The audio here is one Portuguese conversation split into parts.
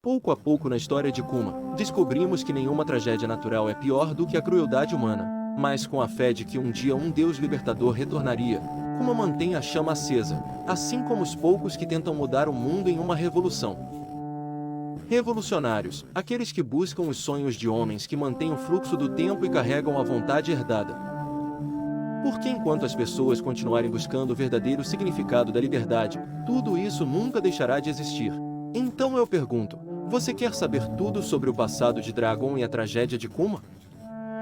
Pouco a pouco na história de Kuma, descobrimos que nenhuma tragédia natural é pior do que a crueldade humana. Mas com a fé de que um dia um Deus libertador retornaria, Kuma mantém a chama acesa, assim como os poucos que tentam mudar o mundo em uma revolução. Revolucionários, aqueles que buscam os sonhos de homens que mantêm o fluxo do tempo e carregam a vontade herdada. Porque enquanto as pessoas continuarem buscando o verdadeiro significado da liberdade, tudo isso nunca deixará de existir. Então eu pergunto, você quer saber tudo sobre o passado de Dragon e a tragédia de Kuma?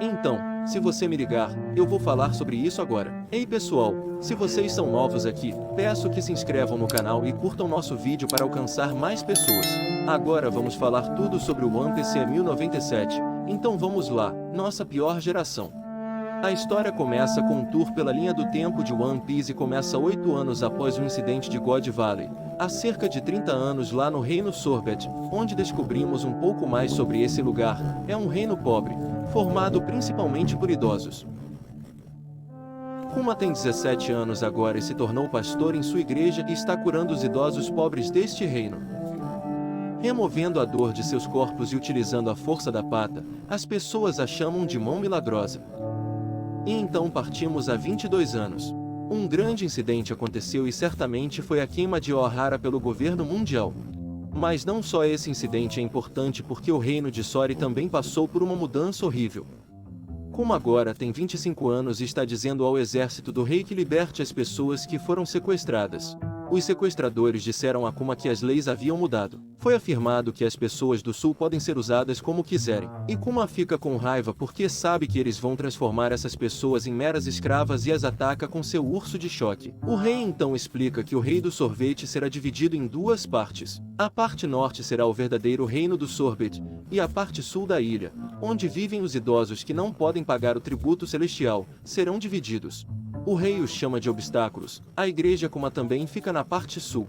Então, se você me ligar, eu vou falar sobre isso agora. Ei pessoal, se vocês são novos aqui, peço que se inscrevam no canal e curtam nosso vídeo para alcançar mais pessoas. Agora vamos falar tudo sobre o One Piece 1097, então vamos lá, nossa pior geração. A história começa com um tour pela linha do tempo de One Piece e começa 8 anos após o incidente de God Valley, há cerca de 30 anos lá no Reino Sorbet, onde descobrimos um pouco mais sobre esse lugar. É um reino pobre, formado principalmente por idosos. Kuma tem 17 anos agora e se tornou pastor em sua igreja e está curando os idosos pobres deste reino. Removendo a dor de seus corpos e utilizando a força da pata, as pessoas a chamam de mão milagrosa. E então partimos há 22 anos. Um grande incidente aconteceu e certamente foi a queima de Ohara pelo governo mundial. Mas não só esse incidente é importante porque o reino de Sori também passou por uma mudança horrível. Kuma agora tem 25 anos e está dizendo ao exército do rei que liberte as pessoas que foram sequestradas. Os sequestradores disseram a Kuma que as leis haviam mudado. Foi afirmado que as pessoas do sul podem ser usadas como quiserem. E Kuma fica com raiva porque sabe que eles vão transformar essas pessoas em meras escravas e as ataca com seu urso de choque. O rei então explica que o rei do sorvete será dividido em duas partes. A parte norte será o verdadeiro reino do sorvete, e a parte sul da ilha, onde vivem os idosos que não podem pagar o tributo celestial, serão divididos. O rei os chama de obstáculos. A igreja Kuma também fica na parte sul.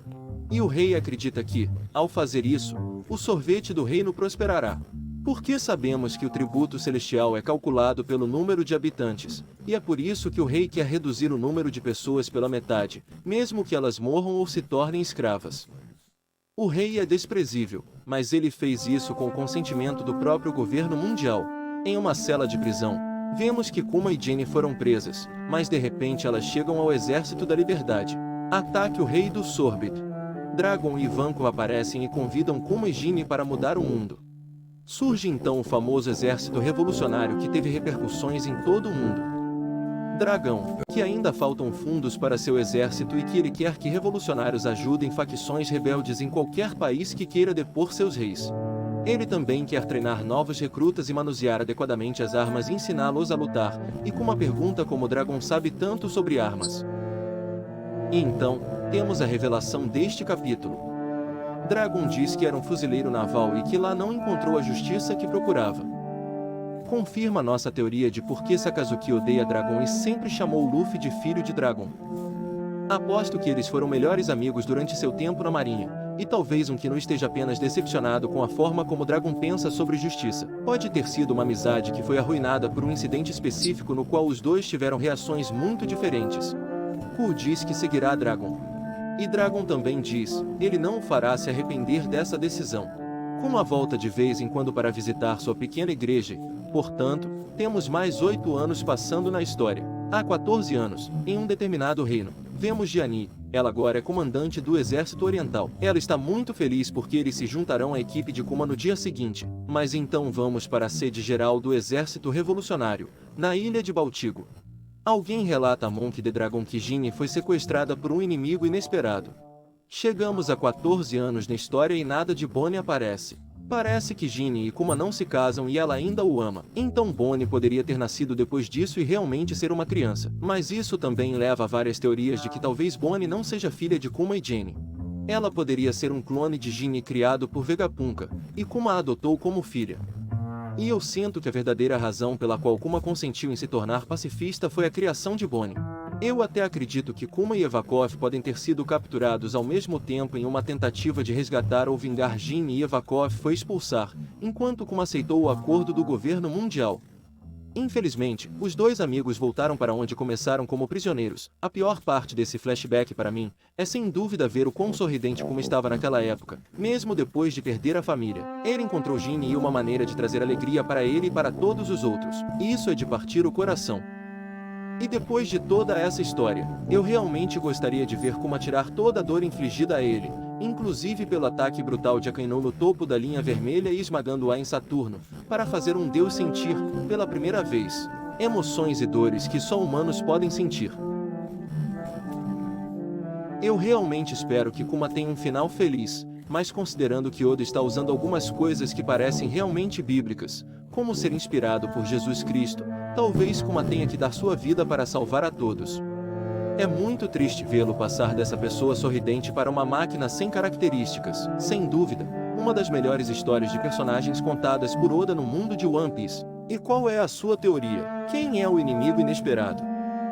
E o rei acredita que, ao fazer isso, o sorvete do reino prosperará. Porque sabemos que o tributo celestial é calculado pelo número de habitantes, e é por isso que o rei quer reduzir o número de pessoas pela metade, mesmo que elas morram ou se tornem escravas. O rei é desprezível, mas ele fez isso com o consentimento do próprio governo mundial. Em uma cela de prisão, vemos que Kuma e Jenny foram presas, mas de repente elas chegam ao exército da liberdade. Ataque o rei do Sorbet. Dragon e Ivankov aparecem e convidam Kuma e Jenny para mudar o mundo. Surge então o famoso exército revolucionário que teve repercussões em todo o mundo. Dragão, que ainda faltam fundos para seu exército e que ele quer que revolucionários ajudem facções rebeldes em qualquer país que queira depor seus reis. Ele também quer treinar novos recrutas e manusear adequadamente as armas e ensiná-los a lutar, e com uma pergunta como Dragon sabe tanto sobre armas. E então, temos a revelação deste capítulo. Dragon diz que era um fuzileiro naval e que lá não encontrou a justiça que procurava. Confirma nossa teoria de por que Sakazuki odeia Dragon e sempre chamou Luffy de filho de Dragon. Aposto que eles foram melhores amigos durante seu tempo na marinha, e talvez um Kino esteja apenas decepcionado com a forma como Dragon pensa sobre justiça. Pode ter sido uma amizade que foi arruinada por um incidente específico no qual os dois tiveram reações muito diferentes. Ku diz que seguirá Dragon. E Dragon também diz, ele não o fará se arrepender dessa decisão. Kuma volta de vez em quando para visitar sua pequena igreja, portanto, temos mais 8 anos passando na história. Há 14 anos, em um determinado reino, vemos Gianni. Ela agora é comandante do exército oriental. Ela está muito feliz porque eles se juntarão à equipe de Kuma no dia seguinte. Mas então vamos para a sede geral do exército revolucionário, na ilha de Baltigo. Alguém relata a Monkey D. Dragon que Ginny foi sequestrada por um inimigo inesperado. Chegamos a 14 anos na história e nada de Bonnie aparece. Parece que Ginny e Kuma não se casam e ela ainda o ama. Então Bonnie poderia ter nascido depois disso e realmente ser uma criança. Mas isso também leva a várias teorias de que talvez Bonnie não seja filha de Kuma e Jenny. Ela poderia ser um clone de Ginny criado por Vegapunk, e Kuma a adotou como filha. E eu sinto que a verdadeira razão pela qual Kuma consentiu em se tornar pacifista foi a criação de Bonnie. Eu até acredito que Kuma e Evakov podem ter sido capturados ao mesmo tempo em uma tentativa de resgatar ou vingar Ginny e Evakov foi expulsar, enquanto Kuma aceitou o acordo do governo mundial. Infelizmente, os dois amigos voltaram para onde começaram como prisioneiros. A pior parte desse flashback para mim é sem dúvida ver o quão sorridente como estava naquela época, mesmo depois de perder a família. Ele encontrou Ginny e uma maneira de trazer alegria para ele e para todos os outros. Isso é de partir o coração. E depois de toda essa história, eu realmente gostaria de ver como tirar toda a dor infligida a ele, inclusive pelo ataque brutal de Akainu no topo da linha vermelha e esmagando-a em Saturno, para fazer um deus sentir, pela primeira vez, emoções e dores que só humanos podem sentir. Eu realmente espero que Kuma tenha um final feliz, mas considerando que Oda está usando algumas coisas que parecem realmente bíblicas, como ser inspirado por Jesus Cristo, talvez Kuma tenha que dar sua vida para salvar a todos. É muito triste vê-lo passar dessa pessoa sorridente para uma máquina sem características. Sem dúvida, uma das melhores histórias de personagens contadas por Oda no mundo de One Piece. E qual é a sua teoria? Quem é o inimigo inesperado?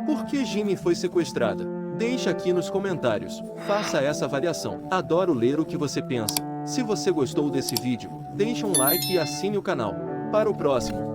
Por que Ginny foi sequestrada? Deixe aqui nos comentários. Faça essa avaliação. Adoro ler o que você pensa. Se você gostou desse vídeo, deixe um like e assine o canal. Para o próximo.